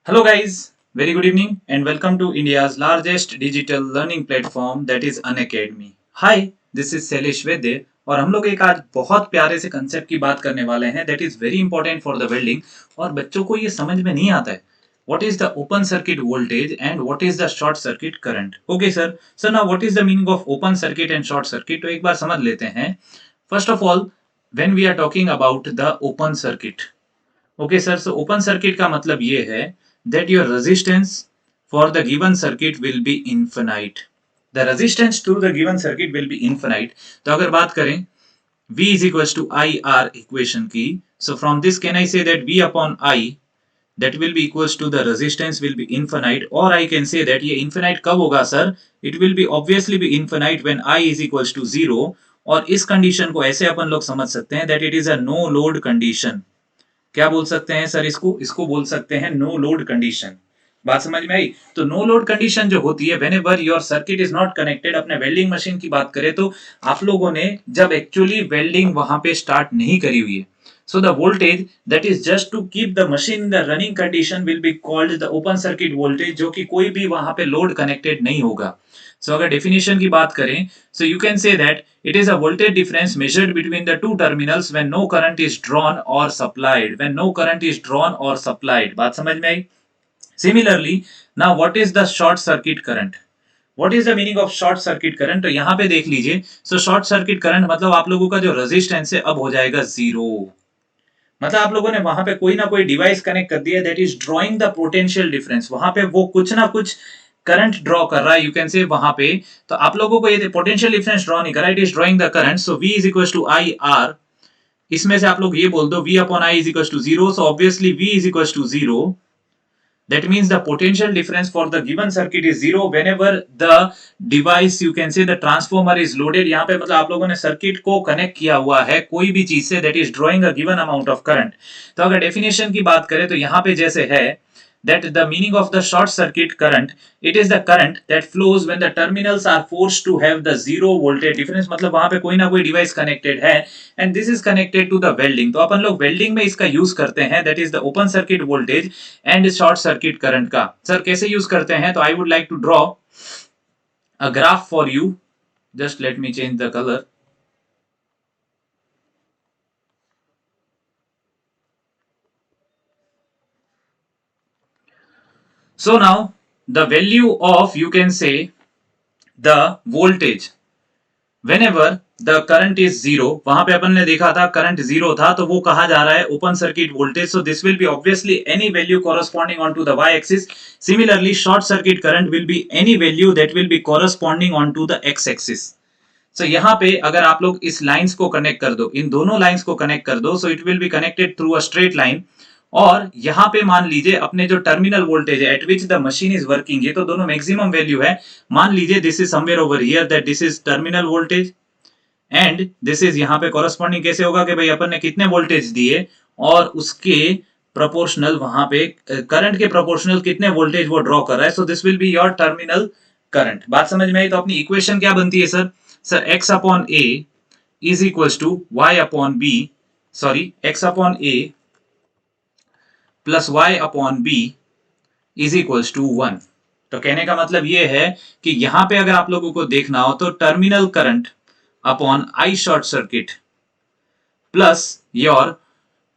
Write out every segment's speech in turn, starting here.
Hello, guys. Very good evening and welcome to India's largest digital learning platform that is Unacademy. Hi, this is Shailesh Vedde और हम लोग एक आज बहुत प्यारे से कंसेप्ट की बात करने वाले हैं that is very important for the welding और बच्चों को ये समझ में नहीं आता है. What is the open circuit voltage and what is the short circuit current? Okay, sir. So now what is the meaning of open circuit and short circuit? तो एक बार समझ लेते हैं. First of all, when we are talking about the open circuit, okay sir, so open circuit का मतलब ये है that your resistance for the given circuit will be infinite. The resistance to the given circuit will be infinite. तो अगर बात करें V is equals to IR equation की, so from this can I say that V upon I that will be equals to the resistance will be infinite, or I can say that ये infinite कब होगा sir? It will be obviously be infinite when I is equals to 0. और इस condition को ऐसे अपन लोग समझ सकते हैं that it is a no load condition. क्या बोल सकते हैं सर? इसको इसको बोल सकते हैं नो लोड कंडीशन. बात समझ में आई? तो नो लोड कंडीशन जो होती है when ever your circuit is not connected. अपने वेल्डिंग मशीन की बात करें तो आप लोगों ने जब एक्चुअली वेल्डिंग वहां पे स्टार्ट नहीं करी हुई है, so the voltage that is just to keep the machine in the running condition will be called the open circuit voltage, जो कि कोई भी वहां पे लोड कनेक्टेड नहीं होगा. So अगर डेफिनेशन की बात करें, so you can say that it is a voltage difference measured between the two terminals when no current is drawn or supplied. When no current is drawn or supplied. बात समझ में आई? Similarly, now what is the short circuit current? What is the meaning of short circuit current? तो यहाँ पे देख लीजिए. So short circuit current मतलब आप लोगों का जो रेजिस्टेंस है अब हो जाएगा जीरो. मतलब आप लोगों ने वहां पे कोई ना कोई डिवाइस कनेक्ट कर दिया that is drawing the potential difference. वहां पे वो कुछ ना कुछ करंट ड्रॉ कर रहा है, यू कैन से वहां पे. तो आप लोगों को ये पोटेंशियल डिफरेंस ड्रॉ नहीं कर रहा, it is drawing the current. So V is equal to I R. इसमें से आप लोग ये बोल दो V upon I is equal to zero. So obviously V is equal to zero. That means the potential difference for the given circuit is zero whenever the device, you can say the transformer is loaded. यहाँ पे मतलब आप लोगों ने circuit को connect किया हुआ है कोई भी चीज से that is drawing a given amount of current. तो अगर डेफिनेशन की बात करें तो यहाँ पे जैसे है that the meaning of the short circuit current, it is the current that flows when the terminals are forced to have the zero voltage difference. मतलब वहां पे कोई ना कोई डिवाइस कनेक्टेड है and this is connected to the welding. तो अपन लोग welding में इसका यूज करते हैं that is the open circuit voltage and short circuit current का. सर कैसे यूज करते हैं? तो I would like to draw a graph for you. Just let me change the color. So now the value of, you can say, the voltage whenever the current is zero. वहां पे अपन ने देखा था current zero था, तो वो कहा जा रहा है open circuit voltage. So this will be obviously any value corresponding on to the y axis. Similarly short circuit current will be any value that will be corresponding on to the x axis. So यहाँ पे अगर आप लोग इस lines को connect कर दो, इन दोनों लाइंस को कनेक्ट कर दो, so it will be connected through a straight line. और यहाँ पे मान लीजिए अपने जो टर्मिनल वोल्टेज है eight which the machine is working, ये तो दोनों मैक्सिमम वैल्यू है. मान लीजिए this is somewhere over here that this is terminal voltage and this is, यहाँ पे कॉरस्पॉन्डिंग कैसे होगा कि भाई अपन ने कितने वोल्टेज दिए और उसके प्रोपोर्शनल वहां पे करंट के प्रोपोर्शनल कितने वोल्टेज वो ड्रॉ कर रहा है. सो this will be your terminal current. बात समझ में आई? तो अपनी इक्वेशन क्या बनती है सर? Sir x upon a is equals to y upon b, sorry x upon a plus y upon b is equals to 1. तो कहने का मतलब ये है कि यहां पे अगर आप लोगों को देखना हो तो terminal current upon I short circuit plus your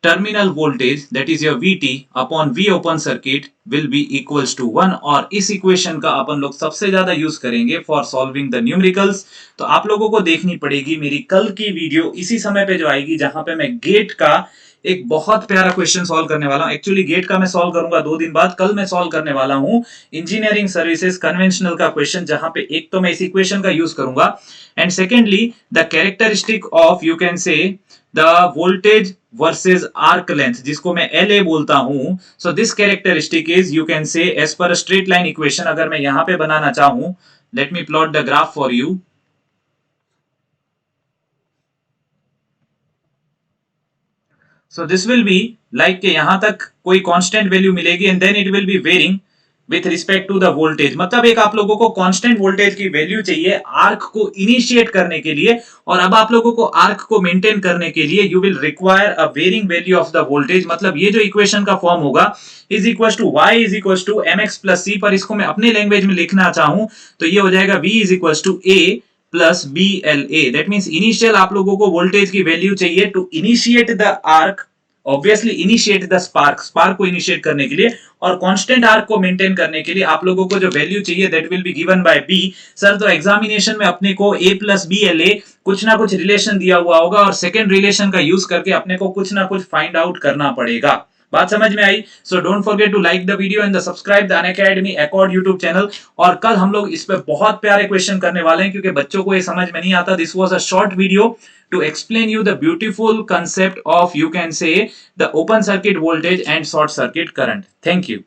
terminal voltage that is your VT upon V open circuit will be equals to 1. और इस इक्वेशन का अपन लोग सबसे ज्यादा यूज करेंगे फॉर सॉल्विंग द न्यूमेरिकल्स. तो आप लोगों को देखनी पड़ेगी मेरी कल की वीडियो इसी समय पे जो आएगी, जहां पे मैं गेट का एक बहुत प्यारा क्वेश्चन सॉल्व करने वाला हूं. एक्चुअली गेट का मैं सॉल्व करूंगा 2 दिन बाद. कल मैं सॉल्व करने वाला हूं इंजीनियरिंग सर्विसेज कन्वेंशनल का क्वेश्चन, जहां पे एक तो मैं इस इक्वेशन का यूज करूंगा and secondly the characteristic of, you can say, the voltage versus arc length, जिसको मैं LA बोलता हूं. So this characteristic is, you can say, as per straight line equation. अगर मैं यहां पे बनाना चाहूं, let me plot the graph for you. So this will be like के यहां तक कोई कांस्टेंट वैल्यू मिलेगी and then it will be varying with respect to the voltage, मतलब एक आप लोगों को कांस्टेंट वोल्टेज की वैल्यू चाहिए आर्क को इनिशिएट करने के लिए, और अब आप लोगों को आर्क को मेंटेन करने के लिए you will require a varying value of the voltage. मतलब ये जो इक्वेशन का फॉर्म होगा is equal to y is equal to m x plus c, पर इसको मैं अपने लैंग्वेज में लिखना चाहूं तो ये हो जाएगा v is equal to A plus B L A. That means initial आप लोगों को वोल्टेज की वैल्यू चाहिए to initiate the arc, obviously initiate the spark, spark को इनिशिएट करने के लिए, और कांस्टेंट आर्क को मेंटेन करने के लिए आप लोगों को जो वैल्यू चाहिए that will be given by B. Sir तो एग्जामिनेशन में अपने को a plus B L A कुछ ना कुछ रिलेशन दिया हुआ होगा और सेकेंड रिलेशन का यूज करके अपने को कुछ ना कुछ फाइंड आउट करना पड़ेगा। बात समझ में आई? So don't forget to like the video and subscribe the Unacademy accord YouTube channel. और कल हम लोग इस पे बहुत प्यारे क्वेश्चन करने वाले हैं क्योंकि बच्चों को ये समझ में नहीं आता। This was a short video to explain you the beautiful concept of, you can say, the open circuit voltage and short circuit current. Thank you.